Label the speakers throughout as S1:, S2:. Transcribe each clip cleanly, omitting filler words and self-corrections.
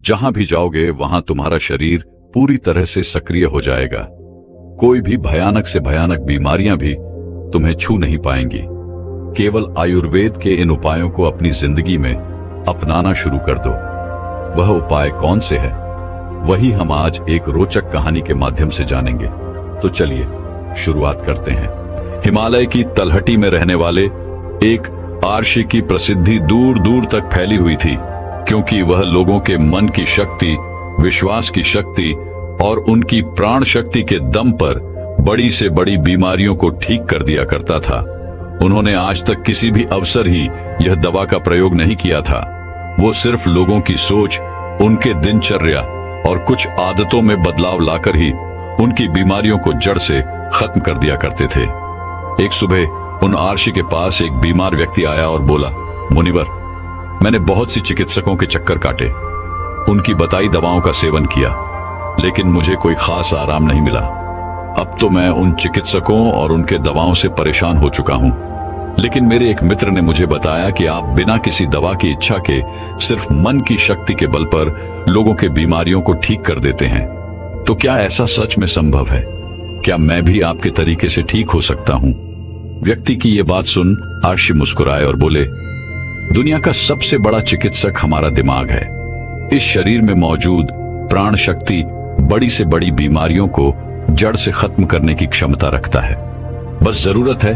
S1: जहां भी जाओगे वहां तुम्हारा शरीर पूरी तरह से सक्रिय हो जाएगा। कोई भी भयानक से भयानक बीमारियां भी तुम्हें छू नहीं पाएंगी। केवल आयुर्वेद के इन उपायों को अपनी जिंदगी में अपनाना शुरू कर दो। वह उपाय कौन से है, वही हम आज एक रोचक कहानी के माध्यम से जानेंगे। तो चलिए शुरुआत करते हैं। हिमालय की तलहटी में रहने वाले एक आर्षि की प्रसिद्धि दूर दूर तक फैली हुई थी, क्योंकि वह लोगों के मन की शक्ति, विश्वास की शक्ति और उनकी प्राण शक्ति के दम पर बड़ी से बड़ी बीमारियों को ठीक कर दिया करता था। उन्होंने आज तक किसी भी अवसर ही यह दवा का प्रयोग नहीं किया था। वो सिर्फ लोगों की सोच, उनके दिनचर्या और कुछ आदतों में बदलाव लाकर ही उनकी बीमारियों को जड़ से खत्म कर दिया करते थे। एक सुबह उन आर्षि के पास एक बीमार व्यक्ति आया और बोला, मुनिवर, मैंने बहुत सी चिकित्सकों के चक्कर काटे, उनकी बताई दवाओं का सेवन किया, लेकिन मुझे कोई खास आराम नहीं मिला। अब तो मैं उन चिकित्सकों और उनके दवाओं से परेशान हो चुका हूं। लेकिन मेरे एक मित्र ने मुझे बताया कि आप बिना किसी दवा की इच्छा के सिर्फ मन की शक्ति के बल पर लोगों के बीमारियों को ठीक कर देते हैं। तो क्या ऐसा सच में संभव है? क्या मैं भी आपके तरीके से ठीक हो सकता हूं? व्यक्ति की यह बात सुन आर्षि मुस्कुराए और बोले, दुनिया का सबसे बड़ा चिकित्सक हमारा दिमाग है। इस शरीर में मौजूद प्राण शक्ति बड़ी से बड़ी बीमारियों को जड़ से खत्म करने की क्षमता रखता है। बस जरूरत है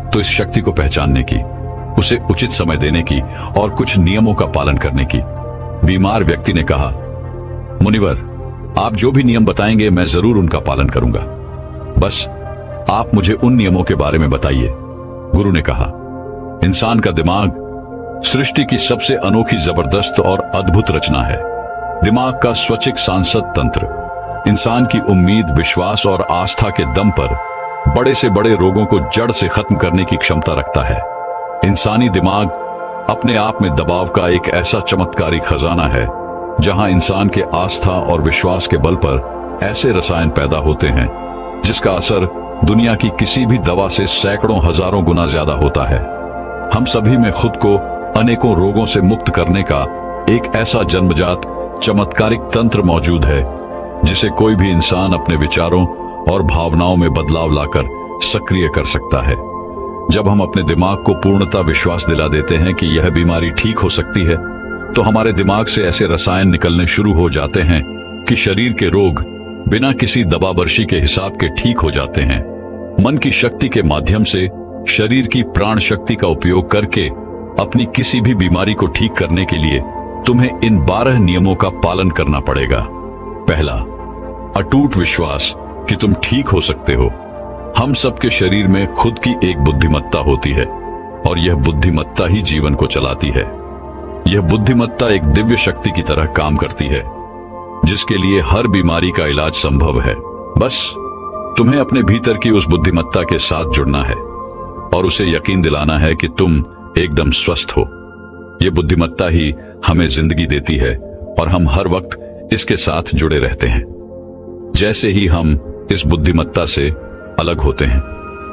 S1: तो इस शक्ति को पहचानने की, उसे उचित समय देने की और कुछ नियमों का पालन करने की। बीमार व्यक्ति ने कहा, मुनिवर, आप जो भी नियम बताएंगे मैं जरूर उनका पालन करूंगा। बस आप मुझे उन नियमों के बारे में बताइए। गुरु ने कहा, इंसान का दिमाग सृष्टि की सबसे अनोखी, जबरदस्त और अद्भुत रचना है। दिमाग का स्वैच्छिक सांसद तंत्र इंसान की उम्मीद, विश्वास और आस्था के दम पर बड़े से बड़े रोगों को जड़ से खत्म करने की क्षमता रखता है। इंसानी दिमाग अपने आप में दबाव का एक ऐसा चमत्कारी खजाना है, जहां इंसान के आस्था और विश्वास के बल पर ऐसे रसायन पैदा होते हैं जिसका असर दुनिया की किसी भी दवा से सैकड़ों हजारों गुना ज्यादा होता है। हम सभी में खुद को अनेकों रोगों से मुक्त करने का एक ऐसा जन्मजात चमत्कारिक तंत्र मौजूद है, जिसे कोई भी इंसान अपने विचारों और भावनाओं में बदलाव लाकर सक्रिय कर सकता है। जब हम अपने दिमाग को पूर्णतः विश्वास दिला देते हैं कि यह बीमारी ठीक हो सकती है, तो हमारे दिमाग से ऐसे रसायन निकलने शुरू हो जाते हैं कि शरीर के रोग बिना किसी दवाबर्शी के हिसाब के ठीक हो जाते हैं। मन की शक्ति के माध्यम से शरीर की प्राण शक्ति का उपयोग करके अपनी किसी भी बीमारी को ठीक करने के लिए तुम्हें इन 12 नियमों का पालन करना पड़ेगा। पहला, अटूट विश्वास कि तुम ठीक हो सकते हो। हम सबके शरीर में खुद की एक बुद्धिमत्ता होती है और यह बुद्धिमत्ता ही जीवन को चलाती है। यह बुद्धिमत्ता एक दिव्य शक्ति की तरह काम करती है, जिसके लिए हर बीमारी का इलाज संभव है। बस तुम्हें अपने भीतर की उस बुद्धिमत्ता के साथ जुड़ना है और उसे यकीन दिलाना है कि तुम एकदम स्वस्थ हो। यह बुद्धिमत्ता ही हमें जिंदगी देती है और हम हर वक्त इसके साथ जुड़े रहते हैं। जैसे ही हम इस बुद्धिमत्ता से अलग होते हैं,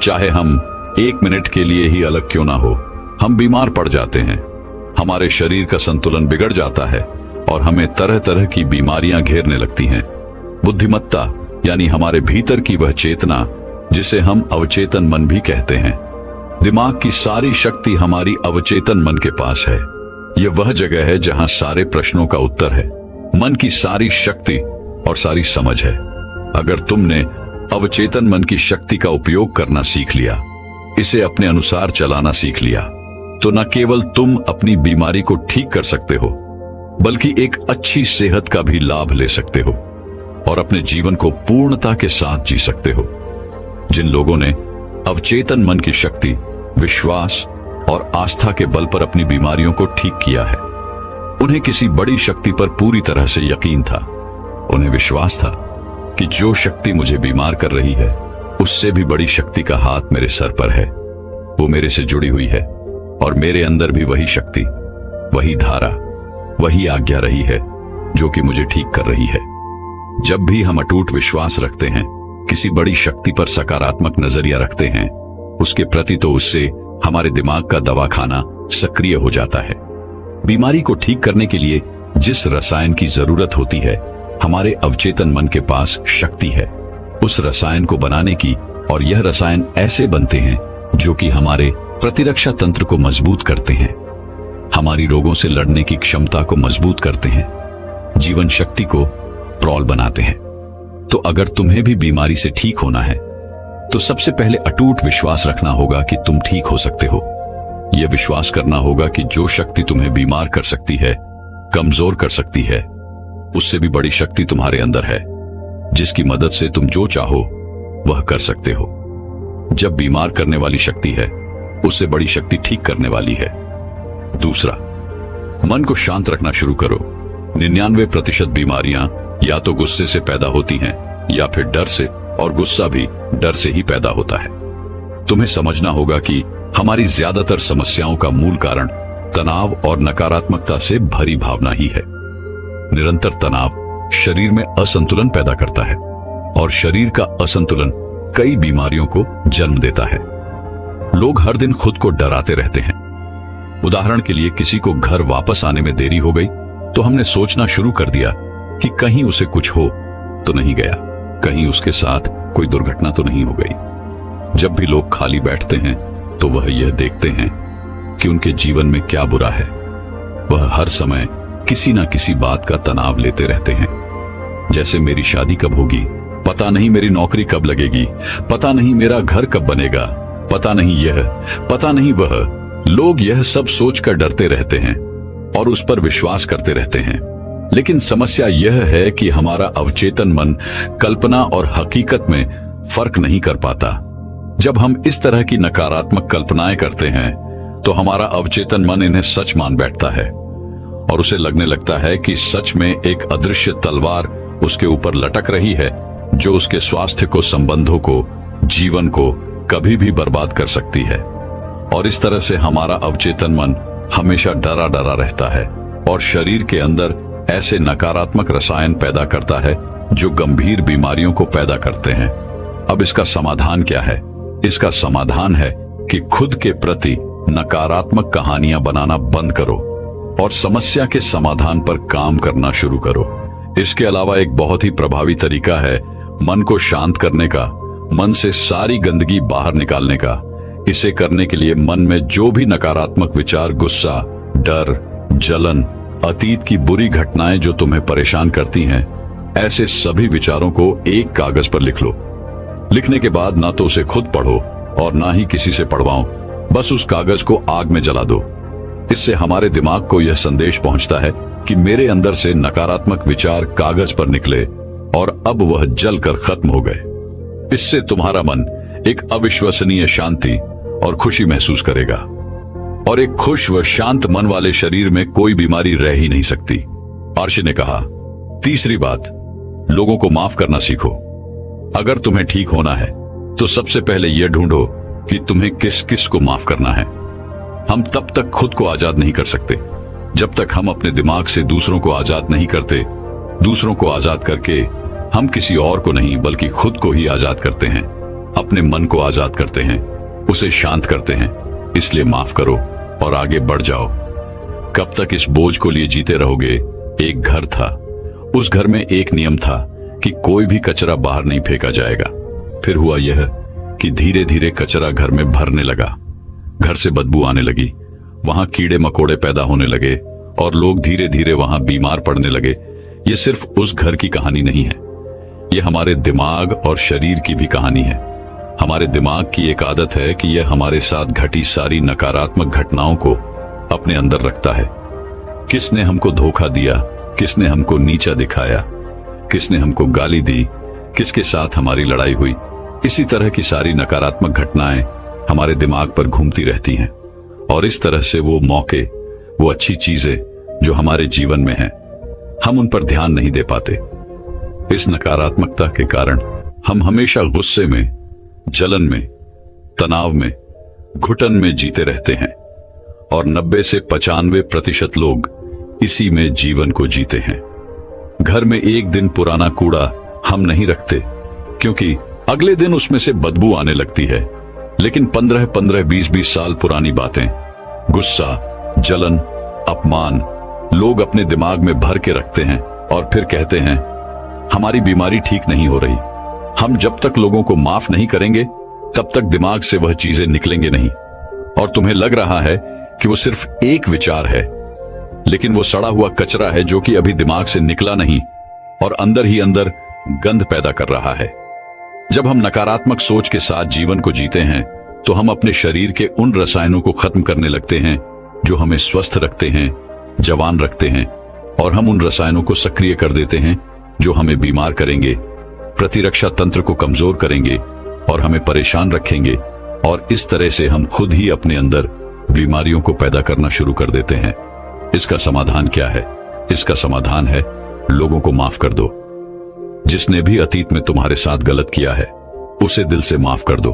S1: चाहे हम 1 मिनट के लिए ही अलग क्यों ना हो, हम बीमार पड़ जाते हैं। हमारे शरीर का संतुलन बिगड़ जाता है और हमें तरह तरह की बीमारियां घेरने लगती हैं। बुद्धिमत्ता यानी हमारे भीतर की वह चेतना जिसे हम अवचेतन मन भी कहते हैं। दिमाग की सारी शक्ति हमारी अवचेतन मन के पास है। यह वह जगह है जहां सारे प्रश्नों का उत्तर है। मन की सारी शक्ति और सारी समझ है। अगर तुमने अवचेतन मन की शक्ति का उपयोग करना सीख लिया, इसे अपने अनुसार चलाना सीख लिया, तो न केवल तुम अपनी बीमारी को ठीक कर सकते हो, बल्कि एक अच्छी सेहत का भी लाभ ले सकते हो और अपने जीवन को पूर्णता के साथ जी सकते हो। जिन लोगों ने अवचेतन मन की शक्ति, विश्वास और आस्था के बल पर अपनी बीमारियों को ठीक किया है, उन्हें किसी बड़ी शक्ति पर पूरी तरह से यकीन था। उन्हें विश्वास था कि जो शक्ति मुझे बीमार कर रही है, उससे भी बड़ी शक्ति का हाथ मेरे सर पर है। वो मेरे से जुड़ी हुई है और मेरे अंदर भी वही शक्ति, वही धारा, वही आज्ञा रही है जो कि मुझे ठीक कर रही है। जब भी हम अटूट विश्वास रखते हैं, किसी बड़ी शक्ति पर सकारात्मक नजरिया रखते हैं, उसके प्रति, तो उससे हमारे दिमाग का दवाखाना सक्रिय हो जाता है। बीमारी को ठीक करने के लिए जिस रसायन की जरूरत होती है, हमारे अवचेतन मन के पास शक्ति है उस रसायन को बनाने की, और यह रसायन ऐसे बनते हैं जो कि हमारे प्रतिरक्षा तंत्र को मजबूत करते हैं, हमारी रोगों से लड़ने की क्षमता को मजबूत करते हैं, जीवन शक्ति को प्रौल बनाते हैं। तो अगर तुम्हें भी बीमारी से ठीक होना है तो सबसे पहले अटूट विश्वास रखना होगा कि तुम ठीक हो सकते हो। यह विश्वास करना होगा कि जो शक्ति तुम्हें बीमार कर सकती है, कमजोर कर सकती है, उससे भी बड़ी शक्ति तुम्हारे अंदर है, जिसकी मदद से तुम जो चाहो वह कर सकते हो। जब बीमार करने वाली शक्ति है, उससे बड़ी शक्ति ठीक करने वाली है। दूसरा, मन को शांत रखना शुरू करो। 99% बीमारियां या तो गुस्से से पैदा होती हैं या फिर डर से, और गुस्सा भी डर से ही पैदा होता है। तुम्हें समझना होगा कि हमारी ज्यादातर समस्याओं का मूल कारण तनाव और नकारात्मकता से भरी भावना ही है। निरंतर तनाव शरीर में असंतुलन पैदा करता है, और शरीर का असंतुलन कई बीमारियों को जन्म देता है। लोग हर दिन खुद को डराते रहते हैं। उदाहरण के लिए, किसी को घर वापस आने में देरी हो गई तो हमने सोचना शुरू कर दिया कि कहीं उसे कुछ हो तो नहीं गया, कहीं उसके साथ कोई दुर्घटना तो नहीं हो गई। जब भी लोग खाली बैठते हैं तो वह यह देखते हैं कि उनके जीवन में क्या बुरा है। वह हर समय किसी ना किसी बात का तनाव लेते रहते हैं, जैसे मेरी शादी कब होगी, पता नहीं मेरी नौकरी कब लगेगी, पता नहीं मेरा घर कब बनेगा, पता नहीं यह, पता नहीं वह। लोग यह सब सोचकर डरते रहते हैं और उस पर विश्वास करते रहते हैं। लेकिन समस्या यह है कि हमारा अवचेतन मन कल्पना और हकीकत में फर्क नहीं कर पाता। जब हम इस तरह की नकारात्मक कल्पनाएं करते हैं तो हमारा अवचेतन मन इन्हें सच मान बैठता है, और उसे लगने लगता है कि सच में एक अदृश्य तलवार उसके ऊपर लटक रही है, जो उसके स्वास्थ्य को, संबंधों को, जीवन को कभी भी बर्बाद कर सकती है। और इस तरह से हमारा अवचेतन मन हमेशा डरा डरा रहता है और शरीर के अंदर ऐसे नकारात्मक रसायन पैदा करता है जो गंभीर बीमारियों को पैदा करते हैं। अब इसका समाधान क्या है? इसका समाधान है कि खुद के प्रति नकारात्मक कहानियां बनाना बंद करो और समस्या के समाधान पर काम करना शुरू करो। इसके अलावा एक बहुत ही प्रभावी तरीका है मन को शांत करने का, मन से सारी गंदगी बाहर निकालने का। इसे करने के लिए मन में जो भी नकारात्मक विचार, गुस्सा, डर, जलन, अतीत की बुरी घटनाएं जो तुम्हें परेशान करती हैं, ऐसे सभी विचारों को एक कागज पर लिख लो। लिखने के बाद ना तो उसे खुद पढ़ो और ना ही किसी से पढ़वाओ, बस उस कागज को आग में जला दो। इससे हमारे दिमाग को यह संदेश पहुंचता है कि मेरे अंदर से नकारात्मक विचार कागज पर निकले और अब वह जलकर खत्म हो गए। इससे तुम्हारा मन एक अविश्वसनीय शांति और खुशी महसूस करेगा, और एक खुश व शांत मन वाले शरीर में कोई बीमारी रह ही नहीं सकती। आर्शी ने कहा, तीसरी बात, लोगों को माफ करना सीखो। अगर तुम्हें ठीक होना है तो सबसे पहले यह ढूंढो कि तुम्हें किस किस को माफ करना है। हम तब तक खुद को आजाद नहीं कर सकते जब तक हम अपने दिमाग से दूसरों को आजाद नहीं करते। दूसरों को आजाद करके हम किसी और को नहीं बल्कि खुद को ही आजाद करते हैं, अपने मन को आजाद करते हैं, उसे शांत करते हैं। इसलिए माफ करो और आगे बढ़ जाओ। कब तक इस बोझ को लिए जीते रहोगे? एक घर था, उस घर में एक नियम था कि कोई भी कचरा बाहर नहीं फेंका जाएगा। फिर हुआ यह कि धीरे धीरे कचरा घर में भरने लगा, घर से बदबू आने लगी, वहां कीड़े मकोड़े पैदा होने लगे और लोग धीरे धीरे वहां बीमार पड़ने लगे। यह सिर्फ उस घर की कहानी नहीं है, यह हमारे दिमाग और शरीर की भी कहानी है। हमारे दिमाग की एक आदत है कि यह हमारे साथ घटी सारी नकारात्मक घटनाओं को अपने अंदर रखता है। किसने हमको धोखा दिया, किसने हमको नीचा दिखाया, किसने हमको गाली दी, किसके साथ हमारी लड़ाई हुई, इसी तरह की सारी नकारात्मक घटनाएं हमारे दिमाग पर घूमती रहती हैं। और इस तरह से वो मौके, वो अच्छी चीजें जो हमारे जीवन में हैं, हम उन पर ध्यान नहीं दे पाते। इस नकारात्मकता के कारण हम हमेशा गुस्से में, जलन में, तनाव में, घुटन में जीते रहते हैं, और 90 से 95% लोग इसी में जीवन को जीते हैं। घर में एक दिन पुराना कूड़ा हम नहीं रखते क्योंकि अगले दिन उसमें से बदबू आने लगती है, लेकिन 15-15, 20-20 साल पुरानी बातें, गुस्सा, जलन, अपमान, लोग अपने दिमाग में भर के रखते हैं और फिर कहते हैं हमारी बीमारी ठीक नहीं हो रही। हम जब तक लोगों को माफ नहीं करेंगे तब तक दिमाग से वह चीजें निकलेंगे नहीं। और तुम्हें लग रहा है कि वो सिर्फ एक विचार है, लेकिन वो सड़ा हुआ कचरा है जो कि अभी दिमाग से निकला नहीं और अंदर ही अंदर गंध पैदा कर रहा है। जब हम नकारात्मक सोच के साथ जीवन को जीते हैं तो हम अपने शरीर के उन रसायनों को खत्म करने लगते हैं जो हमें स्वस्थ रखते हैं, जवान रखते हैं, और हम उन रसायनों को सक्रिय कर देते हैं जो हमें बीमार करेंगे, प्रतिरक्षा तंत्र को कमजोर करेंगे और हमें परेशान रखेंगे। और इस तरह से हम खुद ही अपने अंदर बीमारियों को पैदा करना शुरू कर देते हैं। इसका समाधान क्या है? इसका समाधान है लोगों को माफ कर दो। जिसने भी अतीत में तुम्हारे साथ गलत किया है उसे दिल से माफ कर दो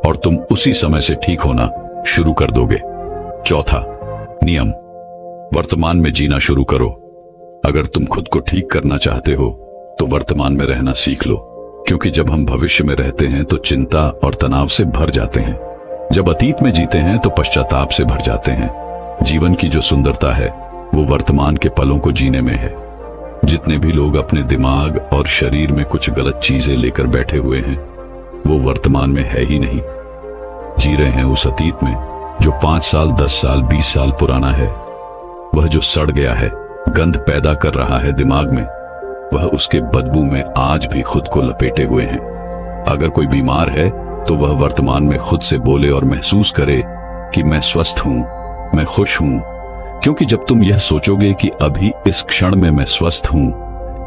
S1: और तुम उसी समय से ठीक होना शुरू कर दोगे। चौथा नियम, वर्तमान में जीना शुरू करो। अगर तुम खुद को ठीक करना चाहते हो तो वर्तमान में रहना सीख लो, क्योंकि जब हम भविष्य में रहते हैं तो चिंता और तनाव से भर जाते हैं। जब अतीत में जीते हैं तो पश्चाताप से भर जाते हैं। जीवन की जो सुंदरता है वो वर्तमान के पलों को जीने में है। जितने भी लोग अपने दिमाग और शरीर में कुछ गलत चीजें लेकर बैठे हुए हैं वो वर्तमान में है ही नहीं, जी रहे हैं उस अतीत में जो 5 साल 10 साल 20 साल पुराना है। वह जो सड़ गया है, गंध पैदा कर रहा है दिमाग में, वह उसके बदबू में आज भी खुद को लपेटे हुए हैं। अगर कोई बीमार है तो वह वर्तमान में खुद से बोले और महसूस करे कि मैं स्वस्थ हूं, मैं खुश हूं, क्योंकि जब तुम यह सोचोगे कि अभी इस क्षण में मैं स्वस्थ हूं,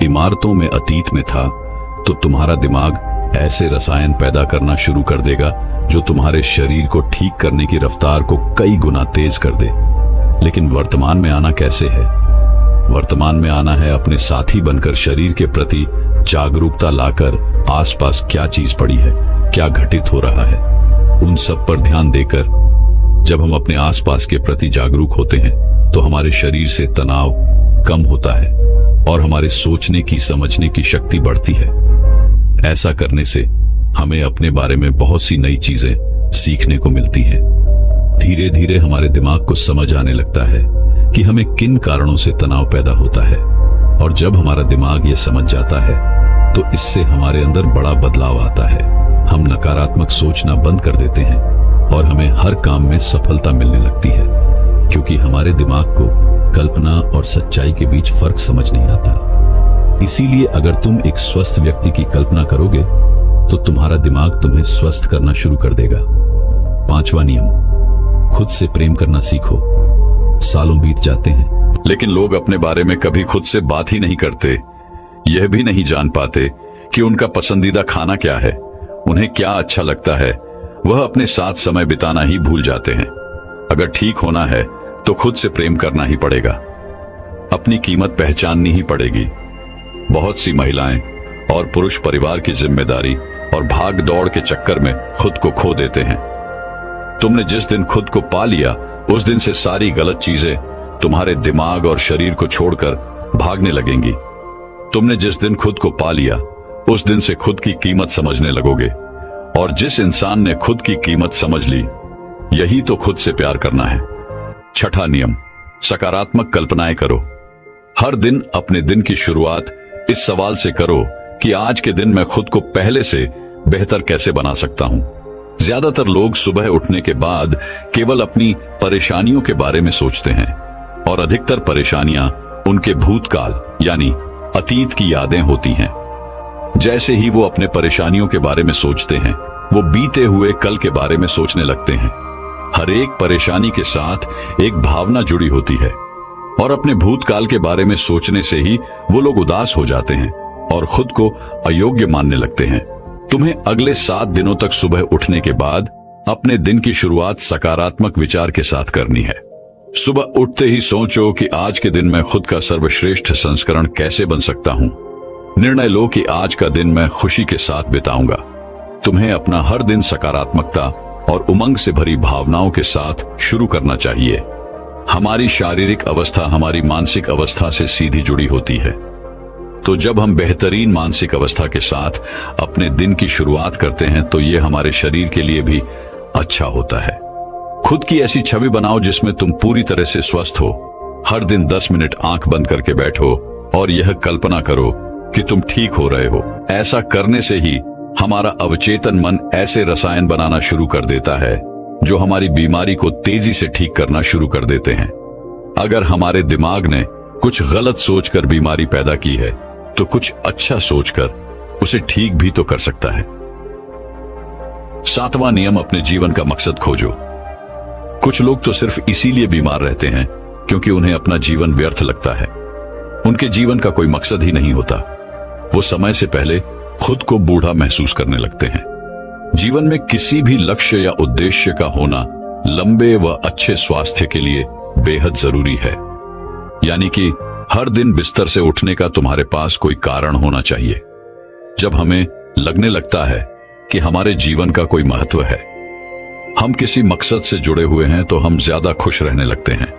S1: इमारतों में अतीत में था, तो तुम्हारा दिमाग ऐसे रसायन पैदा करना शुरू कर देगा जो तुम्हारे शरीर को ठीक करने की रफ्तार को कई गुना तेज कर दे। लेकिन वर्तमान में आना कैसे है? वर्तमान में आना है अपने साथी बनकर, शरीर के प्रति जागरूकता लाकर, आसपास क्या चीज पड़ी है, क्या घटित हो रहा है, उन सब पर ध्यान देकर। जब हम अपने आसपास के प्रति जागरूक होते हैं तो हमारे शरीर से तनाव कम होता है और हमारे सोचने की, समझने की शक्ति बढ़ती है। ऐसा करने से हमें अपने बारे में बहुत सी नई चीजें सीखने को मिलती हैं। धीरे धीरे हमारे दिमाग को समझ आने लगता है कि हमें किन कारणों से तनाव पैदा होता है, और जब हमारा दिमाग ये समझ जाता है तो इससे हमारे अंदर बड़ा बदलाव आता है। हम नकारात्मक सोचना बंद कर देते हैं और हमें हर काम में सफलता मिलने लगती है, क्योंकि हमारे दिमाग को कल्पना और सच्चाई के बीच फर्क समझ नहीं आता। इसीलिए अगर तुम एक स्वस्थ व्यक्ति की कल्पना करोगे तो तुम्हारा दिमाग तुम्हें स्वस्थ करना शुरू कर देगा। 5वां नियम, खुद से प्रेम करना सीखो। सालों बीत जाते हैं लेकिन लोग अपने बारे में कभी खुद से बात ही नहीं करते। यह भी नहीं जान पाते कि उनका पसंदीदा खाना क्या है, उन्हें क्या अच्छा लगता है। वह अपने साथ समय बिताना ही भूल जाते हैं। अगर ठीक होना है तो खुद से प्रेम करना ही पड़ेगा, अपनी कीमत पहचाननी ही पड़ेगी। बहुत सी महिलाएं और पुरुष परिवार की जिम्मेदारी और भाग दौड़ के चक्कर में खुद को खो देते हैं। तुमने जिस दिन खुद को पा लिया उस दिन से सारी गलत चीजें तुम्हारे दिमाग और शरीर को छोड़कर भागने लगेंगी। तुमने जिस दिन खुद को पा लिया उस दिन से खुद की कीमत समझने लगोगे, और जिस इंसान ने खुद की कीमत समझ ली, यही तो खुद से प्यार करना है। 6वां नियम, सकारात्मक कल्पनाएं करो। हर दिन अपने दिन की शुरुआत इस सवाल से करो कि आज के दिन मैं खुद को पहले से बेहतर कैसे बना सकता हूं। ज्यादातर लोग सुबह उठने के बाद केवल अपनी परेशानियों के बारे में सोचते हैं, और अधिकतर परेशानियां उनके भूतकाल यानी अतीत की यादें होती हैं। जैसे ही वो अपने परेशानियों के बारे में सोचते हैं, वो बीते हुए कल के बारे में सोचने लगते हैं। हर एक परेशानी के साथ एक भावना जुड़ी होती है, और अपने भूतकाल के बारे में सोचने से ही वो लोग उदास हो जाते हैं और खुद को अयोग्य मानने लगते हैं। तुम्हें अगले 7 दिनों तक सुबह उठने के बाद अपने दिन की शुरुआत सकारात्मक विचार के साथ करनी है। सुबह उठते ही सोचो कि आज के दिन मैं खुद का सर्वश्रेष्ठ संस्करण कैसे बन सकता हूं। निर्णय लो कि आज का दिन मैं खुशी के साथ बिताऊंगा। तुम्हें अपना हर दिन सकारात्मकता और उमंग से भरी भावनाओं के साथ शुरू करना चाहिए। हमारी शारीरिक अवस्था हमारी मानसिक अवस्था से सीधी जुड़ी होती है, तो जब हम बेहतरीन मानसिक अवस्था के साथ अपने दिन की शुरुआत करते हैं तो ये हमारे शरीर के लिए भी अच्छा होता है। खुद की ऐसी छवि बनाओ जिसमें तुम पूरी तरह से स्वस्थ हो। हर दिन 10 मिनट आंख बंद करके बैठो और यह कल्पना करो कि तुम ठीक हो रहे हो। ऐसा करने से ही हमारा अवचेतन मन ऐसे रसायन बनाना शुरू कर देता है जो हमारी बीमारी को तेजी से ठीक करना शुरू कर देते हैं। अगर हमारे दिमाग ने कुछ गलत सोचकर बीमारी पैदा की है तो कुछ अच्छा सोचकर उसे ठीक भी तो कर सकता है। 7वां नियम, अपने जीवन का मकसद खोजो। कुछ लोग तो सिर्फ इसीलिए बीमार रहते हैं क्योंकि उन्हें अपना जीवन व्यर्थ लगता है। उनके जीवन का कोई मकसद ही नहीं होता। वो समय से पहले खुद को बूढ़ा महसूस करने लगते हैं। जीवन में किसी भी लक्ष्य या उद्देश्य का होना लंबे व अच्छे स्वास्थ्य के लिए बेहद जरूरी है। यानी कि हर दिन बिस्तर से उठने का तुम्हारे पास कोई कारण होना चाहिए। जब हमें लगने लगता है कि हमारे जीवन का कोई महत्व है, हम किसी मकसद से जुड़े हुए हैं, तो हम ज्यादा खुश रहने लगते हैं,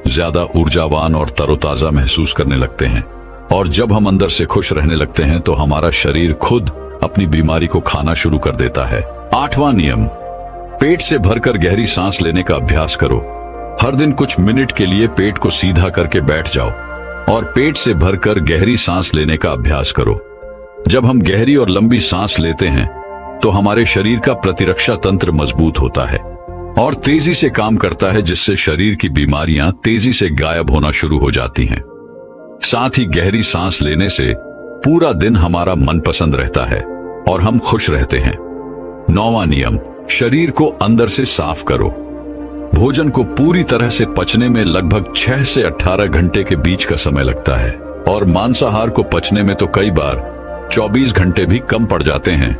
S1: ज्यादा ऊर्जावान और तरोताजा महसूस करने लगते हैं। और जब हम अंदर से खुश रहने लगते हैं तो हमारा शरीर खुद अपनी बीमारी को खाना शुरू कर देता है। 8वां नियम, पेट से भरकर गहरी सांस लेने का अभ्यास करो। हर दिन कुछ मिनट के लिए पेट को सीधा करके बैठ जाओ और पेट से भरकर गहरी सांस लेने का अभ्यास करो। जब हम गहरी और लंबी सांस लेते हैं तो हमारे शरीर का प्रतिरक्षा तंत्र मजबूत होता है और तेजी से काम करता है, जिससे शरीर की बीमारियां तेजी से गायब होना शुरू हो जाती हैं। साथ ही गहरी सांस लेने से पूरा दिन हमारा मनपसंद रहता है और हम खुश रहते हैं। 9वां नियम, शरीर को अंदर से साफ करो। भोजन को पूरी तरह से पचने में लगभग 6 से 18 घंटे के बीच का समय लगता है और मांसाहार को पचने में तो कई बार 24 घंटे भी कम पड़ जाते हैं।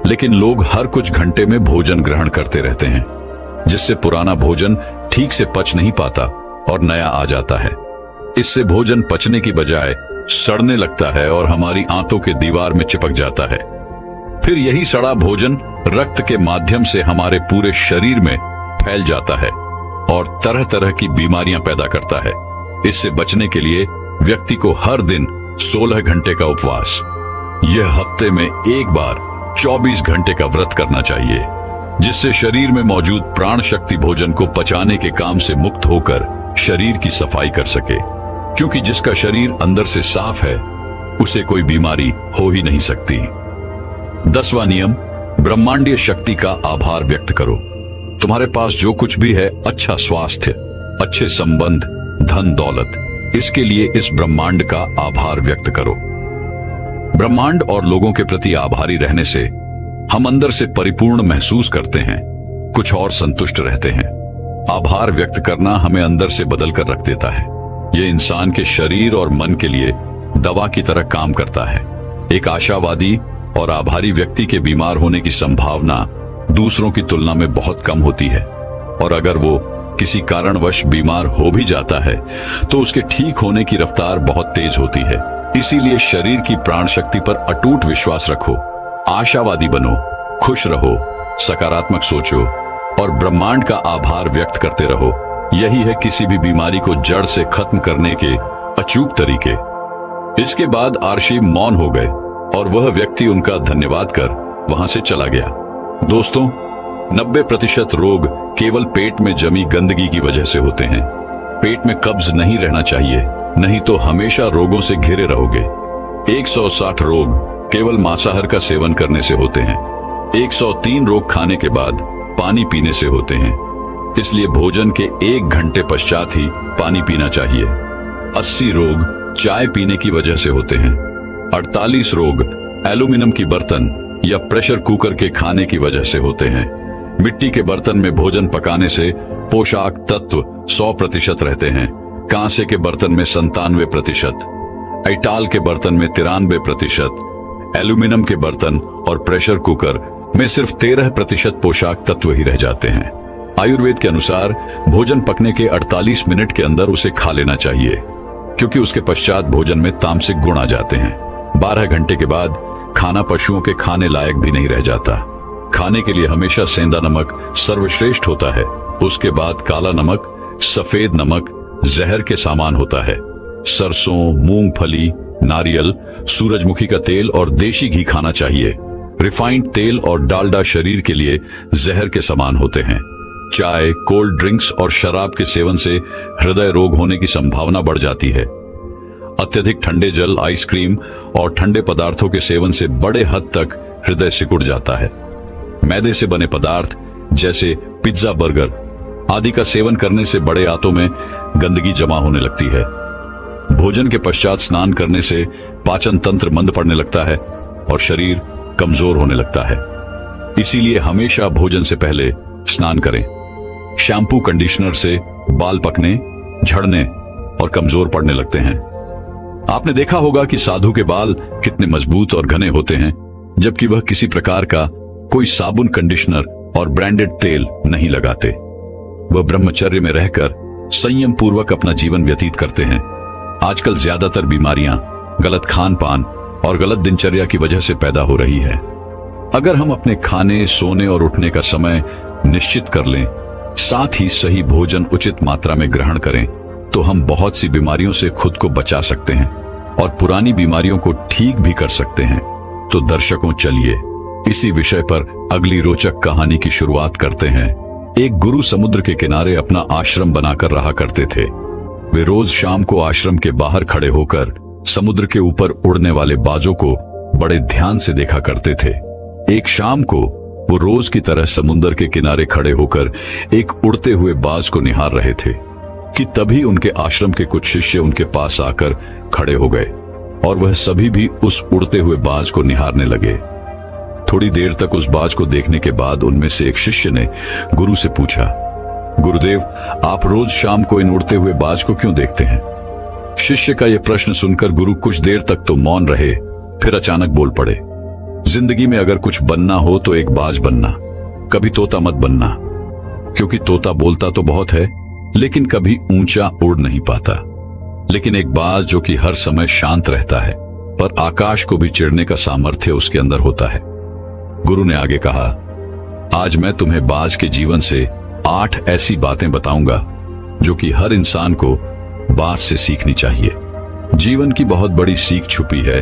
S1: लेकिन लोग हर कुछ घंटे में भोजन ग्रहण करते रहते हैं, जिससे पुराना भोजन ठीक से पच नहीं पाता और नया आ जाता है। इससे भोजन पचने की बजाय सड़ने लगता है और हमारी आंतों के दीवार में चिपक जाता है। फिर यही सड़ा भोजन रक्त के माध्यम से हमारे पूरे शरीर में फैल जाता है और तरह तरह की बीमारियां पैदा करता है। इससे बचने के लिए व्यक्ति को हर दिन 16 घंटे का उपवास, यह हफ्ते में एक बार 24 घंटे का व्रत करना चाहिए, जिससे शरीर में मौजूद प्राण शक्ति भोजन को पचाने के काम से मुक्त होकर शरीर की सफाई कर सके। क्योंकि जिसका शरीर अंदर से साफ है उसे कोई बीमारी हो ही नहीं सकती। 10वां नियम, ब्रह्मांडीय शक्ति का आभार व्यक्त करो। तुम्हारे पास जो कुछ भी है, अच्छा स्वास्थ्य, अच्छे संबंध, धन दौलत, इसके लिए इस ब्रह्मांड का आभार व्यक्त करो। ब्रह्मांड और लोगों के प्रति आभारी रहने से हम अंदर से परिपूर्ण महसूस करते हैं, कुछ और संतुष्ट रहते हैं। आभार व्यक्त करना हमें अंदर से बदल कर रख देता है। ये इंसान के शरीर और मन के लिए दवा की तरह काम करता है। एक आशावादी और आभारी व्यक्ति के बीमार होने की संभावना दूसरों की तुलना में बहुत कम होती है, और अगर वो किसी कारणवश बीमार हो भी जाता है तो उसके ठीक होने की रफ्तार बहुत तेज होती है। इसीलिए शरीर की प्राण शक्ति पर अटूट विश्वास रखो, आशावादी बनो, खुश रहो, सकारात्मक सोचो और ब्रह्मांड का आभार व्यक्त करते रहो। यही है किसी भी बीमारी को जड़ से खत्म करने के अचूक तरीके। इसके बाद आर्शी मौन हो गए और वह व्यक्ति उनका धन्यवाद कर वहां से चला गया। दोस्तों, 90% रोग केवल पेट में जमी गंदगी की वजह से होते हैं। पेट में कब्ज नहीं रहना चाहिए, नहीं तो हमेशा रोगों से घिरे रहोगे। 160 रोग केवल मांसाहार का सेवन करने से होते हैं। 103 रोग खाने के बाद पानी पीने से होते हैं, इसलिए भोजन के 1 घंटे पश्चात ही पानी पीना चाहिए। 80 रोग चाय पीने की वजह से होते हैं। 48 रोग एल्यूमिनियम की बर्तन या प्रेशर कुकर के खाने की वजह से होते हैं। मिट्टी के बर्तन में भोजन पकाने से पोषक तत्व 100% रहते हैं। कांसे के बर्तन में 97%, आइटाल के बर्तन में 93%, एल्यूमिनियम के बर्तन और प्रेशर कुकर में सिर्फ 13% पोषक तत्व ही रह जाते हैं। आयुर्वेद के अनुसार भोजन पकने के 48 मिनट के अंदर उसे खा लेना चाहिए, क्योंकि उसके पश्चात भोजन में तामसिक गुण आ जाते हैं। 12 घंटे के बाद खाना पशुओं के खाने लायक भी नहीं रह जाता। खाने के लिए हमेशा सेंधा नमक सर्वश्रेष्ठ होता है, उसके बाद काला नमक, सफेद नमक जहर के समान होता है। सरसों, मूंगफली, नारियल, सूरजमुखी का तेल और देशी घी खाना चाहिए। रिफाइंड तेल और डालडा शरीर के लिए जहर के समान होते हैं। चाय, कोल्ड ड्रिंक्स और शराब के सेवन से हृदय रोग होने की संभावना बढ़ जाती है। अत्यधिक ठंडे जल, आइसक्रीम और ठंडे पदार्थों के सेवन से बड़े हद तक हृदय सिकुड़ जाता है। मैदे से बने पदार्थ जैसे पिज्जा, बर्गर आदि का सेवन करने से बड़े आंतों में गंदगी जमा होने लगती है। भोजन के पश्चात स्नान करने से पाचन तंत्र मंद पड़ने लगता है और शरीर कमजोर होने लगता है। इसीलिए हमेशा भोजन से पहले स्नान करें। शैम्पू, कंडीशनर से बाल पकने, झड़ने और कमजोर पड़ने लगते हैं। आपने देखा होगा कि साधु के बाल कितने मजबूत और घने होते हैं, जबकि वह किसी प्रकार का कोई साबुन, कंडीशनर और ब्रांडेड तेल नहीं लगाते। वह ब्रह्मचर्य में रहकर संयम पूर्वक अपना जीवन व्यतीत करते हैं। आजकल ज्यादातर बीमारियां गलत खान पान और गलत दिनचर्या की वजह से पैदा हो रही है। अगर हम अपने खाने, सोने और उठने का समय निश्चित कर लें, साथ ही सही भोजन उचित मात्रा में ग्रहण करें, तो हम बहुत सी बीमारियों से खुद को बचा सकते हैं और पुरानी बीमारियों को ठीक भी कर सकते हैं। तो दर्शकों, चलिए इसी विषय पर अगली रोचक कहानी की शुरुआत करते हैं। एक गुरु समुद्र के किनारे अपना आश्रम बनाकर रहा करते थे। वे रोज शाम को आश्रम के बाहर खड़े होकर समुद्र के ऊपर उड़ने वाले बाजों को बड़े ध्यान से देखा करते थे। एक शाम को वो रोज की तरह समुद्र के किनारे खड़े होकर एक उड़ते हुए बाज को निहार रहे थे कि तभी उनके आश्रम के कुछ शिष्य उनके पास आकर खड़े हो गए और वह सभी भी उस उड़ते हुए बाज को निहारने लगे। थोड़ी देर तक उस बाज को देखने के बाद उनमें से एक शिष्य ने गुरु से पूछा, गुरुदेव, आप रोज शाम को इन उड़ते हुए बाज को क्यों देखते हैं? शिष्य का यह प्रश्न सुनकर गुरु कुछ देर तक तो मौन रहे, फिर अचानक बोल पड़े, जिंदगी में अगर कुछ बनना हो तो एक बाज बनना, कभी तोता मत बनना, क्योंकि तोता बोलता तो बहुत है लेकिन कभी ऊंचा उड़ नहीं पाता। लेकिन एक बाज जो कि हर समय शांत रहता है पर आकाश को भी चिढ़ने का सामर्थ्य उसके अंदर होता है। गुरु ने आगे कहा, आज मैं तुम्हें बाज के जीवन से 8 ऐसी बातें बताऊंगा जो कि हर इंसान को बाज से सीखनी चाहिए। जीवन की बहुत बड़ी सीख छुपी है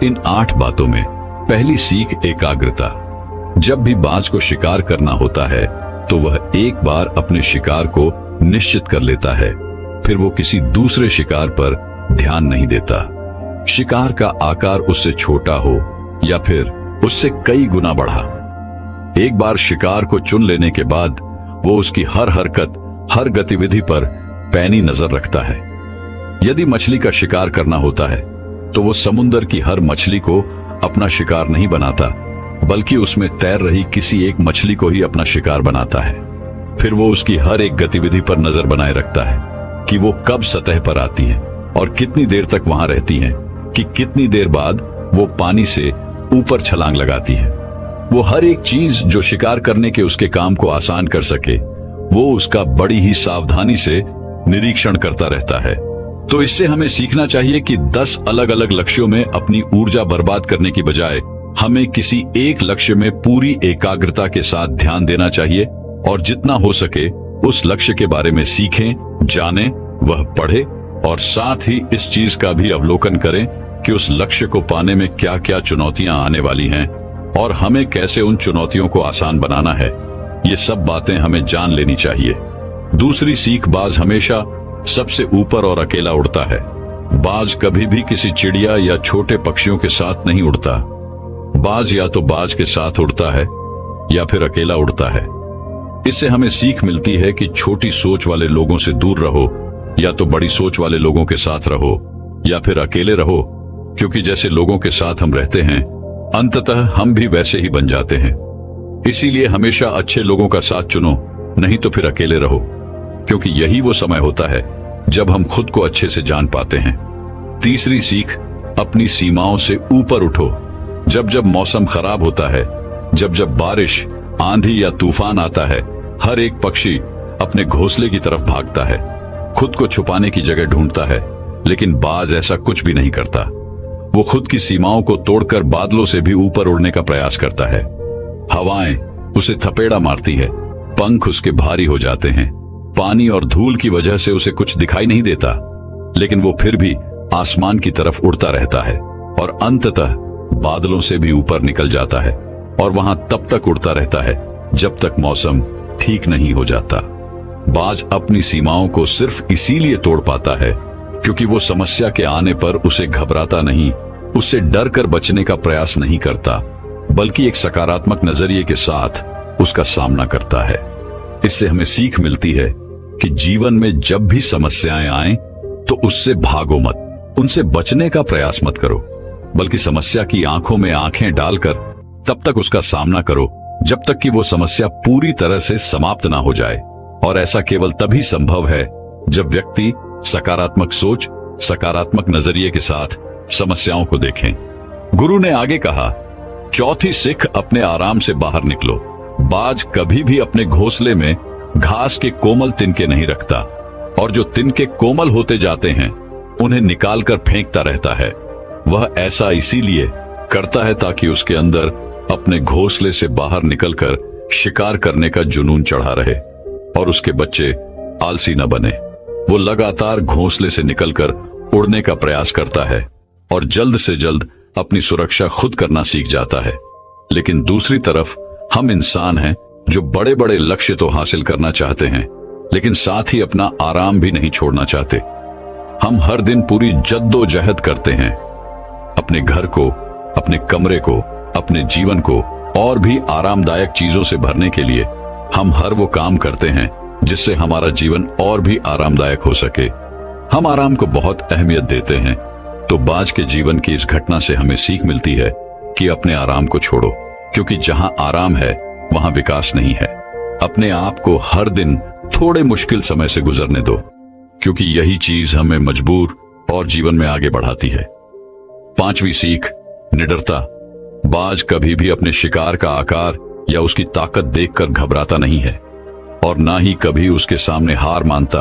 S1: इन 8 बातों में। पहली सीख, एकाग्रता। जब भी बाज को शिकार करना होता है तो वह एक बार अपने शिकार को निश्चित कर लेता है, फिर वो किसी दूसरे शिकार पर ध्यान नहीं देता। शिकार का आकार उससे छोटा हो या फिर उससे कई गुना बढ़ा। एक बार शिकार को चुन लेने के बाद वो उसकी हर हरकत, हर गतिविधि पर पैनी नजर रखता है। यदि मछली का शिकार करना होता है तो वो समुद्र की हर मछली को अपना शिकार नहीं बनाता, बल्कि उसमें तैर रही किसी एक मछली को ही अपना शिकार बनाता है। फिर वो उसकी हर एक गतिविधि पर नजर बनाए रखता है कि वो कब सतह पर आती है और कितनी देर तक वहां रहती है, कि कितनी देर बाद वो पानी से ऊपर छलांग लगाती है। वो हर एक चीज जो शिकार करने के उसके काम को आसान कर सके, वो उसका बड़ी ही सावधानी से निरीक्षण करता रहता है। तो इससे हमें सीखना चाहिए कि 10 अलग अलग लक्ष्यों में अपनी ऊर्जा बर्बाद करने की बजाय हमें किसी एक लक्ष्य में पूरी एकाग्रता के साथ ध्यान देना चाहिए और जितना हो सके उस लक्ष्य के बारे में सीखें, जानें, वह पढ़े और साथ ही इस चीज का भी अवलोकन करें कि उस लक्ष्य को पाने में क्या क्या चुनौतियां आने वाली हैं और हमें कैसे उन चुनौतियों को आसान बनाना है। ये सब बातें हमें जान लेनी चाहिए। दूसरी सीख, बाज हमेशा सबसे ऊपर और अकेला उड़ता है। बाज कभी भी किसी चिड़िया या छोटे पक्षियों के साथ नहीं उड़ता। बाज या तो बाज के साथ उड़ता है या फिर अकेला उड़ता है। इससे हमें सीख मिलती है कि छोटी सोच वाले लोगों से दूर रहो, या तो बड़ी सोच वाले लोगों के साथ रहो या फिर अकेले रहो, क्योंकि जैसे लोगों के साथ हम रहते हैं अंततः हम भी वैसे ही बन जाते हैं। इसीलिए हमेशा अच्छे लोगों का साथ चुनो, नहीं तो फिर अकेले रहो, क्योंकि यही वो समय होता है जब हम खुद को अच्छे से जान पाते हैं। तीसरी सीख, अपनी सीमाओं से ऊपर उठो। जब जब मौसम खराब होता है, जब जब बारिश, आंधी या तूफान आता है, हर एक पक्षी अपने घोंसले की तरफ भागता है, खुद को छुपाने की जगह ढूंढता है, लेकिन बाज ऐसा कुछ भी नहीं करता। वो खुद की सीमाओं को तोड़कर बादलों से भी ऊपर उड़ने का प्रयास करता है। हवाएं उसे थपेड़ा मारती है, पंख उसके भारी हो जाते हैं, पानी और धूल की वजह से उसे कुछ दिखाई नहीं देता, लेकिन वो फिर भी आसमान की तरफ उड़ता रहता है और अंततः बादलों से भी ऊपर निकल जाता है और वहां तब तक उड़ता रहता है जब तक मौसम ठीक नहीं हो जाता। बाज अपनी सीमाओं को सिर्फ इसीलिए तोड़ पाता है क्योंकि वो समस्या के आने पर उसे घबराता नहीं, उससे डर कर बचने का प्रयास नहीं करता, बल्कि एक सकारात्मक नजरिए के साथ उसका सामना करता है। इससे हमें सीख मिलती है कि जीवन में जब भी समस्याएं आएं तो उससे भागो मत, उनसे बचने का प्रयास मत करो, बल्कि समस्या की आंखों में आंखें डालकर तब तक उसका सामना करो जब तक कि वो समस्या पूरी तरह से समाप्त ना हो जाए। और ऐसा केवल तभी संभव है जब व्यक्ति सकारात्मक सोच, सकारात्मक नजरिए के साथ समस्याओं को देखें। गुरु ने आगे कहा, चौथी सीख, अपने आराम से बाहर निकलो। बाज कभी भी अपने घोंसले में घास के कोमल तिनके नहीं रखता, और जो तिनके कोमल होते जाते हैं उन्हें निकालकर फेंकता रहता है। वह ऐसा इसीलिए करता है ताकि उसके अंदर अपने घोंसले से बाहर निकलकर शिकार करने का जुनून चढ़ा रहे और उसके बच्चे आलसी न बने। वो लगातार घोंसले से निकलकर उड़ने का प्रयास करता है और जल्द से जल्द अपनी सुरक्षा खुद करना सीख जाता है। लेकिन दूसरी तरफ हम इंसान हैं जो बड़े बड़े लक्ष्य तो हासिल करना चाहते हैं, लेकिन साथ ही अपना आराम भी नहीं छोड़ना चाहते। हम हर दिन पूरी जद्दोजहद करते हैं, अपने घर को, अपने कमरे को, अपने जीवन को और भी आरामदायक चीजों से भरने के लिए हम हर वो काम करते हैं जिससे हमारा जीवन और भी आरामदायक हो सके। हम आराम को बहुत अहमियत देते हैं, तो बाज के जीवन की इस घटना से हमें सीख मिलती है कि अपने आराम को छोड़ो, क्योंकि जहां आराम है वहां विकास नहीं है। अपने आप को हर दिन थोड़े मुश्किल समय से गुजरने दो, क्योंकि यही चीज हमें मजबूर और जीवन में आगे बढ़ाती है। पांचवी सीख, निडरता। बाज कभी भी अपने शिकार का आकार या उसकी ताकत देखकर घबराता नहीं है और ना ही कभी उसके सामने हार मानता।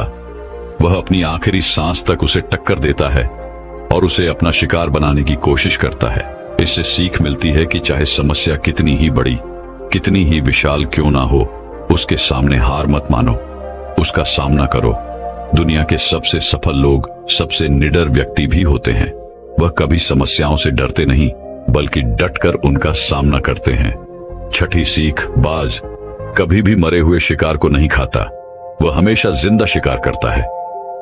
S1: वह अपनी आखिरी सांस तक उसे टक्कर देता है और उसे अपना शिकार बनाने की कोशिश करता है। इससे सीख मिलती है कि चाहे समस्या कितनी ही बड़ी, कितनी ही विशाल क्यों ना हो, उसके सामने हार मत मानो, उसका सामना करो। दुनिया के सबसे सफल लोग सबसे निडर व्यक्ति भी होते हैं। वह कभी समस्याओं से डरते नहीं, बल्कि डटकर उनका सामना करते हैं। छठी सीख, बाज कभी भी मरे हुए शिकार को नहीं खाता, वह हमेशा जिंदा शिकार करता है।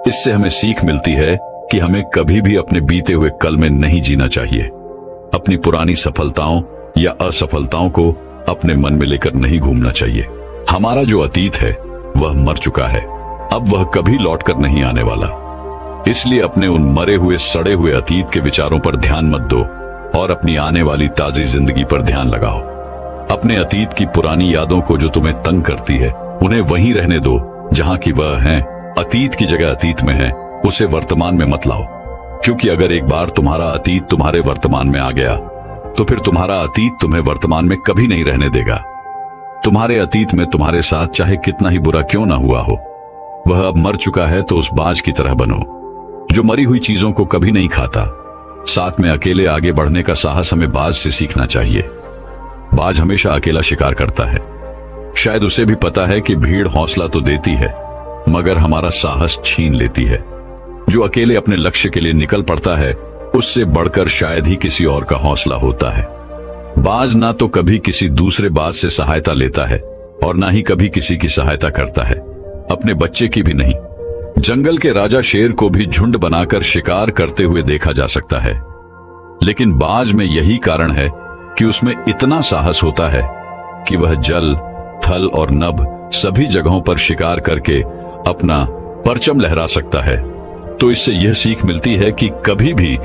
S1: इससे हमें सीख मिलती है कि हमें कभी भी अपने बीते हुए कल में नहीं जीना चाहिए। अपनी पुरानी सफलताओं या असफलताओं को अपने मन में लेकर नहीं घूमना चाहिए। हमारा जो अतीत है वह मर चुका है, अब वह कभी लौटकर नहीं आने वाला। इसलिए अपने उन मरे हुए सड़े हुए अतीत के विचारों पर ध्यान मत दो और अपनी आने वाली ताजी जिंदगी पर ध्यान लगाओ। अपने अतीत की पुरानी यादों को जो तुम्हें तंग करती है उन्हें वहीं रहने दो जहां की वह हैं। अतीत की जगह अतीत में है, उसे वर्तमान में मत लाओ, क्योंकि अगर एक बार तुम्हारा अतीत तुम्हारे वर्तमान में आ गया तो फिर तुम्हारा अतीत तुम्हें वर्तमान में कभी नहीं रहने देगा। तुम्हारे अतीत में तुम्हारे साथ चाहे कितना ही बुरा क्यों ना हुआ हो, वह अब मर चुका है। तो उस बाज की तरह बनो जो मरी हुई चीजों को कभी नहीं खाता। साथ में अकेले आगे बढ़ने का साहस हमें बाज से सीखना चाहिए। बाज हमेशा अकेला शिकार करता है। शायद उसे भी पता है कि भीड़ हौसला तो देती है, मगर हमारा साहस छीन लेती है। जो अकेले अपने लक्ष्य के लिए निकल पड़ता है, उससे बढ़कर शायद ही किसी और का हौसला होता है। बाज ना तो कभी किसी दूसरे बाज से सहायता लेता है और ना ही कभी किसी की सहायता करता है, अपने बच्चे की भी नहीं। जंगल के राजा शेर को भी झुंड बनाकर शिकार करते हुए देखा जा सकता है, लेकिन बाज में यही कारण है कि उसमें इतना साहस होता है कि वह जल, थल और नभ सभी जगहों पर शिकार करके अपना परचम लहरा सकता है। तो इससे यह सीख मिलती है कि कभी भी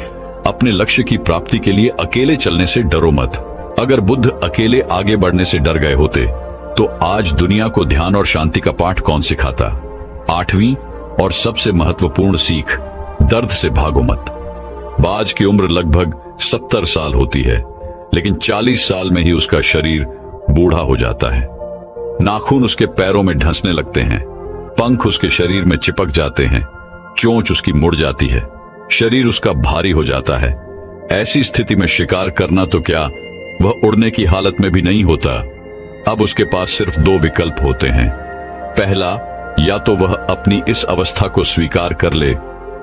S1: अपने लक्ष्य की प्राप्ति के लिए अकेले चलने से डरो मत। अगर बुद्ध अकेले आगे बढ़ने से डर गए होते तो आज दुनिया को ध्यान और शांति का पाठ कौन सिखाता। आठवीं और सबसे महत्वपूर्ण सीख, दर्द से भागो मत। बाज की उम्र लगभग 70 साल होती है, लेकिन 40 साल में ही उसका शरीर बूढ़ा हो जाता है। नाखून उसके पैरों में ढंसने लगते हैं, पंख उसके शरीर में चिपक जाते हैं, चोंच उसकी मुड़ जाती है, शरीर उसका भारी हो जाता है। ऐसी स्थिति में शिकार करना तो क्या, वह उड़ने की हालत में भी नहीं होता। अब उसके पास सिर्फ 2 विकल्प होते हैं। पहला, या तो वह अपनी इस अवस्था को स्वीकार कर ले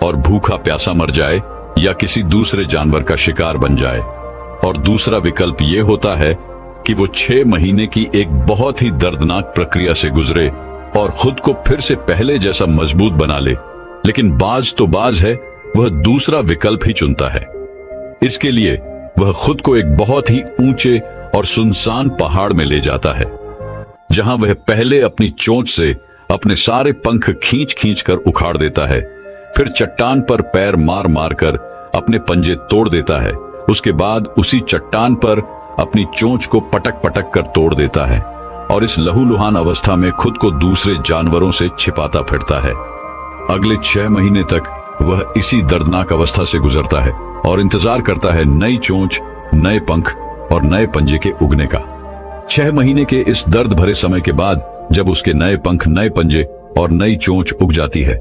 S1: और भूखा प्यासा मर जाए, या किसी दूसरे जानवर का शिकार बन जाए। और दूसरा विकल्प यह होता है कि वो 6 महीने की एक बहुत ही दर्दनाक प्रक्रिया से गुजरे और खुद को फिर से पहले जैसा मजबूत बना ले। लेकिन बाज तो बाज है, वह दूसरा विकल्प ही चुनता है। इसके लिए वह खुद को एक बहुत ही ऊंचे और सुनसान पहाड़ में ले जाता है, जहां वह पहले अपनी चोंच से अपने सारे पंख खींच खींच कर उखाड़ देता है, फिर चट्टान पर पैर मार मार कर अपने पंजे तोड़ देता है। उसके बाद उसी चट्टान पर अपनी चोंच को पटक पटक कर तोड़ देता है और इस लहूलुहान अवस्था में खुद को दूसरे जानवरों से छिपाता फिरता है। अगले 6 महीने तक वह इसी दर्दनाक अवस्था से गुजरता है और इंतजार करता है नई चोंच, नए पंख और नए पंजे के उगने का। 6 महीने के इस दर्द भरे समय के बाद जब उसके नए पंख, नए पंजे और नई चोंच उग जाती है,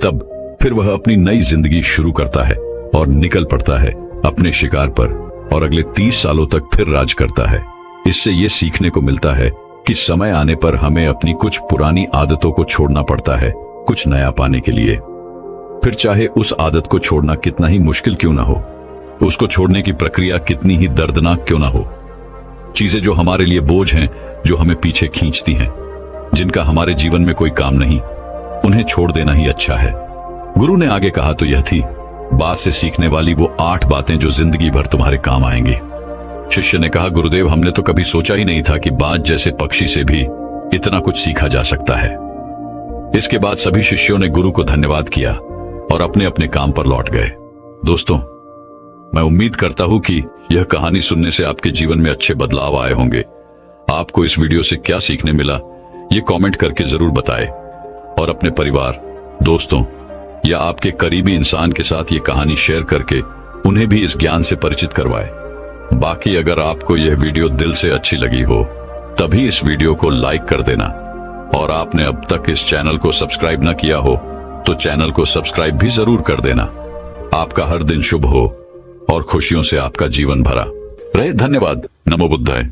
S1: तब फिर वह अपनी नई जिंदगी शुरू करता है और निकल पड़ता है अपने शिकार पर और अगले 30 सालों तक फिर राज करता है। इससे ये सीखने को मिलता है कि समय आने पर हमें अपनी कुछ पुरानी आदतों को छोड़ना पड़ता है कुछ नया पाने के लिए। फिर चाहे उस आदत को छोड़ना कितना ही मुश्किल क्यों ना हो, उसको छोड़ने की प्रक्रिया कितनी ही दर्दनाक क्यों ना हो। चीजें जो हमारे लिए बोझ हैं, जो हमें पीछे खींचती हैं, जिनका हमारे जीवन में कोई काम नहीं, उन्हें छोड़ देना ही अच्छा है। गुरु ने आगे कहा तो यह थी, बात से सीखने वाली वो 8 बातें जो जिंदगी भर तुम्हारे काम आएंगी। शिष्य ने कहा, गुरुदेव, हमने तो कभी सोचा ही नहीं था कि बाज जैसे पक्षी से भी इतना कुछ सीखा जा सकता है। इसके बाद सभी शिष्यों ने गुरु को धन्यवाद किया और अपने अपने काम पर लौट गए। दोस्तों, मैं उम्मीद करता हूं कि यह कहानी सुनने से आपके जीवन में अच्छे बदलाव आए होंगे। आपको इस वीडियो से क्या सीखने मिला, ये कमेंट करके जरूर बताएं और अपने परिवार, दोस्तों या आपके करीबी इंसान के साथ ये कहानी शेयर करके उन्हें भी इस ज्ञान से परिचित करवाएं। बाकी अगर आपको यह वीडियो दिल से अच्छी लगी हो, तभी इस वीडियो को लाइक कर देना और आपने अब तक इस चैनल को सब्सक्राइब न किया हो तो चैनल को सब्सक्राइब भी जरूर कर देना। आपका हर दिन शुभ हो और खुशियों से आपका जीवन भरा रहे। धन्यवाद। नमो बुद्धाय।